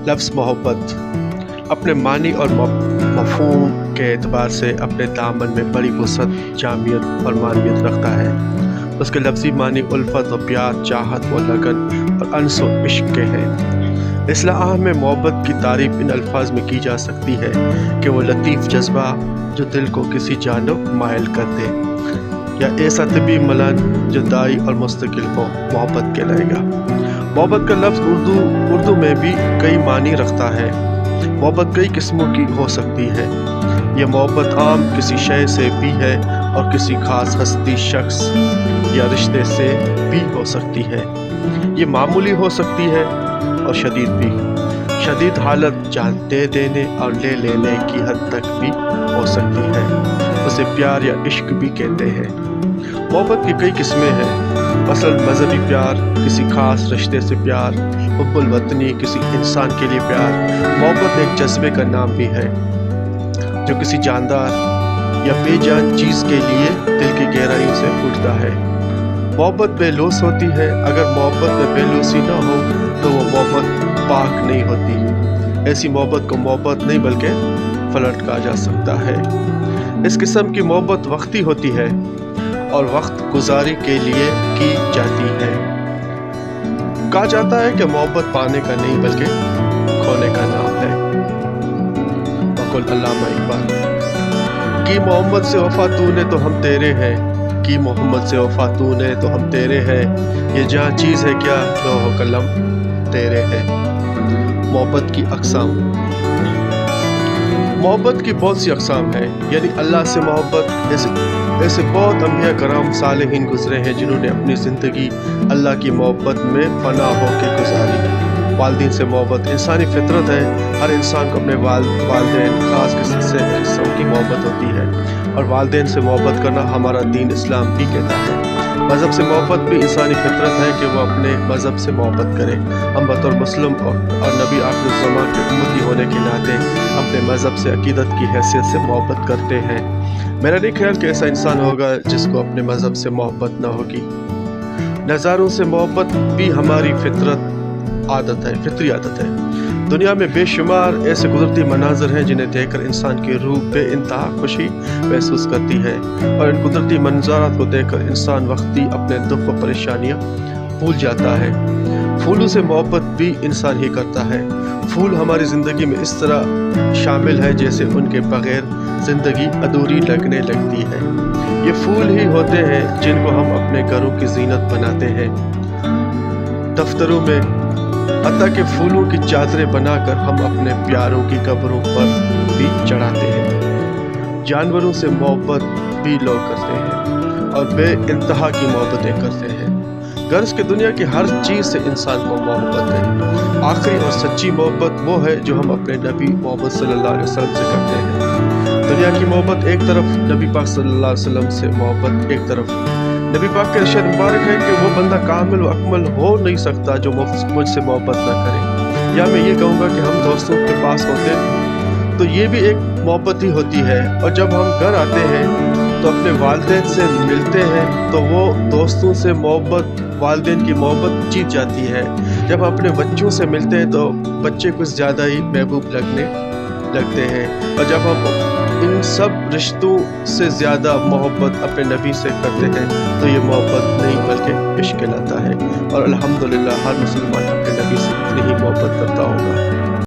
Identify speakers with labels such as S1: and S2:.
S1: लफ्ज़ मोहब्बत अपने मानी और मफ़हूम के एतबार से अपने दामन में बड़ी वसअत, जामियत और मानियत रखता है। उसके लफ्ज़ी मानी उल्फत और प्यार, चाहत व लगन और अनस व इश्क के हैं। इस्लाह में मोहब्बत की तारीफ़ इन अल्फाज में की जा सकती है कि वो लतीफ़ जज्बा जो दिल को किसी जानिब मायल कर दे, या ऐसा तबी मलन जो दाई और मुस्तकिल को मोहब्बत कहलाएगा। मोहब्बत का लफ्ज़ उर्दू में भी कई मानी रखता है। मोहब्बत कई किस्मों की हो सकती है। यह मोहब्बत आम किसी शय से भी है और किसी खास हस्ती, शख्स या रिश्ते से भी हो सकती है। ये मामूली हो सकती है और शदीद भी। शदीद हालत जान दे देने और ले लेने की हद तक भी हो सकती है। उसे प्यार या इश्क भी कहते हैं। मोहब्बत की कई किस्में हैं। मसलन मजहबी प्यार, किसी खास रिश्ते से प्यार, हुब्बुल वतनी, किसी इंसान के लिए प्यार। मोहब्बत एक जज्बे का नाम भी है जो किसी जानदार या बेजान चीज़ के लिए दिल की गहराइयों से उठता है। मोहब्बत बेलूस होती है। अगर मोहब्बत में बेलूसी ना हो तो वो मोहब्बत पाक नहीं होती। ऐसी मोहब्बत को मोहब्बत नहीं बल्कि फ्लर्ट कहा जा सकता है। इस किस्म की मोहब्बत वक्ती होती है और वक्त गुजारी के लिए की जाती है। कहा जाता है कि मोहब्बत पाने का नहीं बल्कि खोने का नाम है। वकुल अल्लामा इकबाल। कि मोहम्मद से वफा तूने तो हम तेरे हैं, कि मोहम्मद से वफा तूने तो हम तेरे हैं, ये जहाँ चीज़ है क्या लौह कलम तेरे है। मोहब्बत की अक़साम। मोहब्बत की बहुत सी अक़साम है, यानी अल्लाह से मोहब्बत। ऐसे बहुत अंबिया कराम सालिहीन गुजरे हैं जिन्होंने अपनी ज़िंदगी अल्लाह की मोहब्बत में फ़ना होकर गुजारी। वालिदैन से मोहब्बत इंसानी फितरत है। हर इंसान को अपने वालिदैन ख़ास किस्म की मोहब्बत होती है और वालिदैन से मोहब्बत करना हमारा दीन इस्लाम भी कहता है। मज़हब से मोहब्बत भी इंसानी फितरत है कि वो अपने मज़हब से मोहब्बत करे। हम बतौर मुस्लिम और नबी आखिर ज़मान के उम्मती होने के नाते अपने मज़हब से अकीदत की हैसियत से मोहब्बत करते हैं। मेरा नहीं ख्याल कि ऐसा इंसान होगा जिसको अपने मज़हब से मोहब्बत ना होगी। नज़ारों से मोहब्बत भी हमारी फितरी आदत है। दुनिया में बेशुमार ऐसे कुदरती मनाज़र हैं जिन्हें देखकर इंसान की रूह बेइंतहा खुशी महसूस करती है, और इन कुदरती मंज़ारात को देखकर इंसान वक्ती अपने दुख व परेशानियाँ भूल जाता है। फूलों से मोहब्बत भी इंसान ही करता है। फूल हमारी ज़िंदगी में इस तरह शामिल है जैसे उनके बग़ैर ज़िंदगी अधूरी लगने लगती है। ये फूल ही होते हैं जिनको हम अपने घरों की ज़ीनत बनाते हैं, दफ्तरों में, हत्ता के फूलों की चादरें बनाकर हम अपने प्यारों की कब्रों पर भी चढ़ाते हैं। जानवरों से मोहब्बत भी लोग करते हैं और बेइंतहा की मोहब्बतें करते हैं। गर्ज के दुनिया की हर चीज़ से इंसान को मोहब्बत है। आखिरी और सच्ची मोहब्बत वो है जो हम अपने नबी मोहम्मद सल्लल्लाहु अलैहि वसल्लम से करते हैं। दुनिया की मोहब्बत एक तरफ, नबी पाक सल्लल्लाहु अलैहि वसल्लम से मोहब्बत एक तरफ। नबी पाक के इरशाद मुबारक है कि वो बंदा कामिल व अकमल हो नहीं सकता जो मुझसे मोहब्बत ना करे। या मैं ये कहूँगा कि हम दोस्तों के पास होते हैं तो ये भी एक मोहब्बत ही होती है, और जब हम घर आते हैं तो अपने वालिदैन से मिलते हैं तो वो दोस्तों से मोहब्बत, वालिदैन की मोहब्बत जीत जाती है। जब अपने बच्चों से मिलते हैं तो बच्चे कुछ ज़्यादा ही महबूब लगते हैं, और जब हम इन सब रिश्तों से ज़्यादा मोहब्बत अपने नबी से करते हैं तो ये मोहब्बत नहीं बल्कि इश्क कहलाता है। और अल्हम्दुलिल्लाह हर मुसलमान अपने नबी से